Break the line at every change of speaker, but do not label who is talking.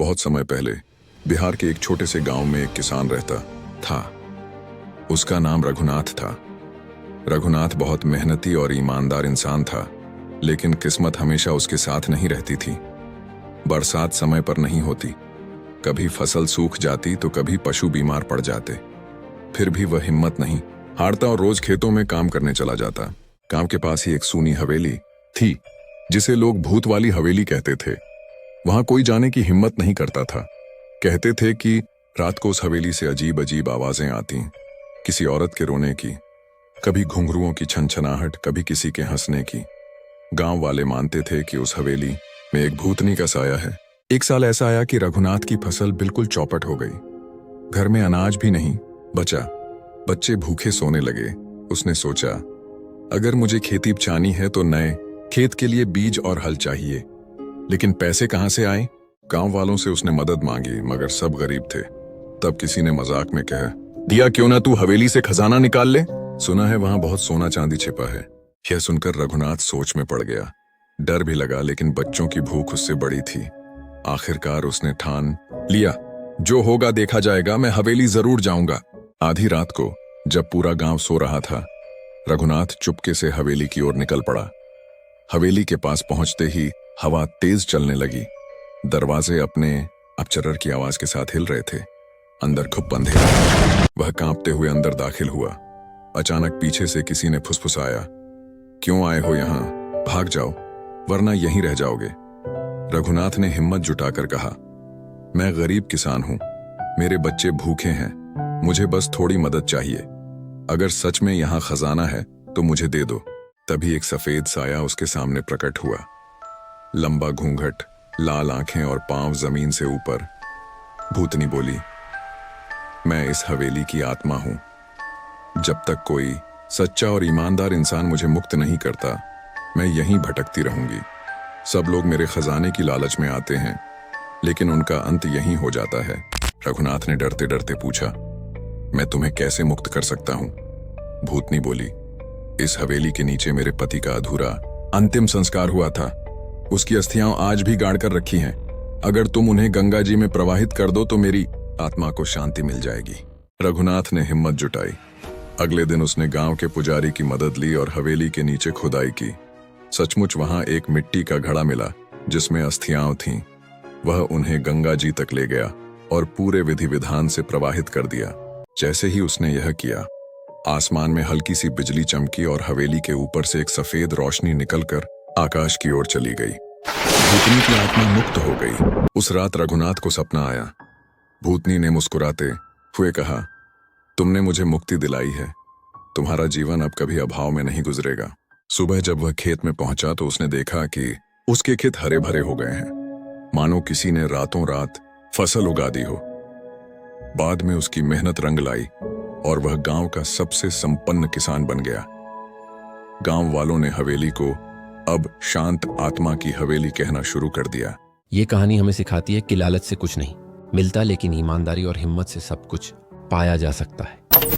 बहुत समय पहले बिहार के एक छोटे से गांव में एक किसान रहता था। उसका नाम रघुनाथ था। रघुनाथ बहुत मेहनती और ईमानदार इंसान था, लेकिन किस्मत हमेशा उसके साथ नहीं रहती थी। बरसात समय पर नहीं होती, कभी फसल सूख जाती तो कभी पशु बीमार पड़ जाते। फिर भी वह हिम्मत नहीं हारता और रोज खेतों में काम करने चला जाता। गांव के पास ही एक सूनी हवेली थी, जिसे लोग भूत वाली हवेली कहते थे। वहां कोई जाने की हिम्मत नहीं करता था। कहते थे कि रात को उस हवेली से अजीब अजीब आवाजें आती, किसी औरत के रोने की, कभी घुंघरुओं की छनछनाहट, कभी किसी के हंसने की। गांव वाले मानते थे कि उस हवेली में एक भूतनी का साया है। एक साल ऐसा आया कि रघुनाथ की फसल बिल्कुल चौपट हो गई। घर में अनाज भी नहीं बचा, बच्चे भूखे सोने लगे। उसने सोचा, अगर मुझे खेती बचानी है तो नए खेत के लिए बीज और हल चाहिए, लेकिन पैसे कहां से आए? गांव वालों से उसने मदद मांगी, मगर सब गरीब थे। तब किसी ने मजाक में कहा, दिया क्यों ना तू हवेली से खजाना निकाल ले, सुना है वहां बहुत सोना चांदी छिपा है। यह सुनकर रघुनाथ सोच में पड़ गया। डर भी लगा, लेकिन बच्चों की भूख उससे बड़ी थी। आखिरकार उसने ठान लिया, जो होगा देखा जाएगा, मैं हवेली जरूर जाऊंगा। आधी रात को जब पूरा गांव सो रहा था, रघुनाथ चुपके से हवेली की ओर निकल पड़ा। हवेली के पास पहुंचते ही हवा तेज चलने लगी। दरवाजे अपने अपचरर की आवाज के साथ हिल रहे थे। अंदर खूब अंधेरा। वह कांपते हुए अंदर दाखिल हुआ। अचानक पीछे से किसी ने फुसफुसाया, क्यों आए हो यहां? भाग जाओ, वरना यहीं रह जाओगे। रघुनाथ ने हिम्मत जुटाकर कहा, मैं गरीब किसान हूं, मेरे बच्चे भूखे हैं, मुझे बस थोड़ी मदद चाहिए। अगर सच में यहां खजाना है तो मुझे दे दो। तभी एक सफेद साया उसके सामने प्रकट हुआ। लंबा घूंघट, लाल आंखें और पांव जमीन से ऊपर। भूतनी बोली, मैं इस हवेली की आत्मा हूं। जब तक कोई सच्चा और ईमानदार इंसान मुझे मुक्त नहीं करता, मैं यहीं भटकती रहूंगी। सब लोग मेरे खजाने की लालच में आते हैं, लेकिन उनका अंत यहीं हो जाता है। रघुनाथ ने डरते डरते पूछा, मैं तुम्हें कैसे मुक्त कर सकता हूं? भूतनी बोली, इस हवेली के नीचे मेरे पति का अधूरा अंतिम संस्कार हुआ था। उसकी अस्थियां आज भी गाड़ कर रखी हैं। अगर तुम उन्हें गंगा जी में प्रवाहित कर दो तो मेरी आत्मा को शांति मिल जाएगी। रघुनाथ ने हिम्मत जुटाई। अगले दिन उसने गांव के पुजारी की मदद ली और हवेली के नीचे खुदाई की। सचमुच वहां एक मिट्टी का घड़ा मिला, जिसमें अस्थियां थीं। वह उन्हें गंगा जी तक ले गया और पूरे विधि विधान से प्रवाहित कर दिया। जैसे ही उसने यह किया, आसमान में हल्की सी बिजली चमकी और हवेली के ऊपर से एक सफेद रोशनी निकलकर आकाश की ओर चली गई। भूतनी की आत्मा मुक्त हो गई। उस रात रघुनाथ को सपना आया। भूतनी ने मुस्कुराते हुए कहा, तुमने मुझे मुक्ति दिलाई है, तुम्हारा जीवन अब कभी अभाव में नहीं गुजरेगा। सुबह जब वह खेत में पहुंचा तो उसने देखा कि उसके खेत हरे भरे हो गए हैं, मानो किसी ने रातों रात फसल उगा दी हो। बाद में उसकी मेहनत रंग लाई और वह गांव का सबसे संपन्न किसान बन गया। गांव वालों ने हवेली को अब शांत आत्मा की हवेली कहना शुरू कर दिया।
ये कहानी हमें सिखाती है कि लालच से कुछ नहीं मिलता, लेकिन ईमानदारी और हिम्मत से सब कुछ पाया जा सकता है।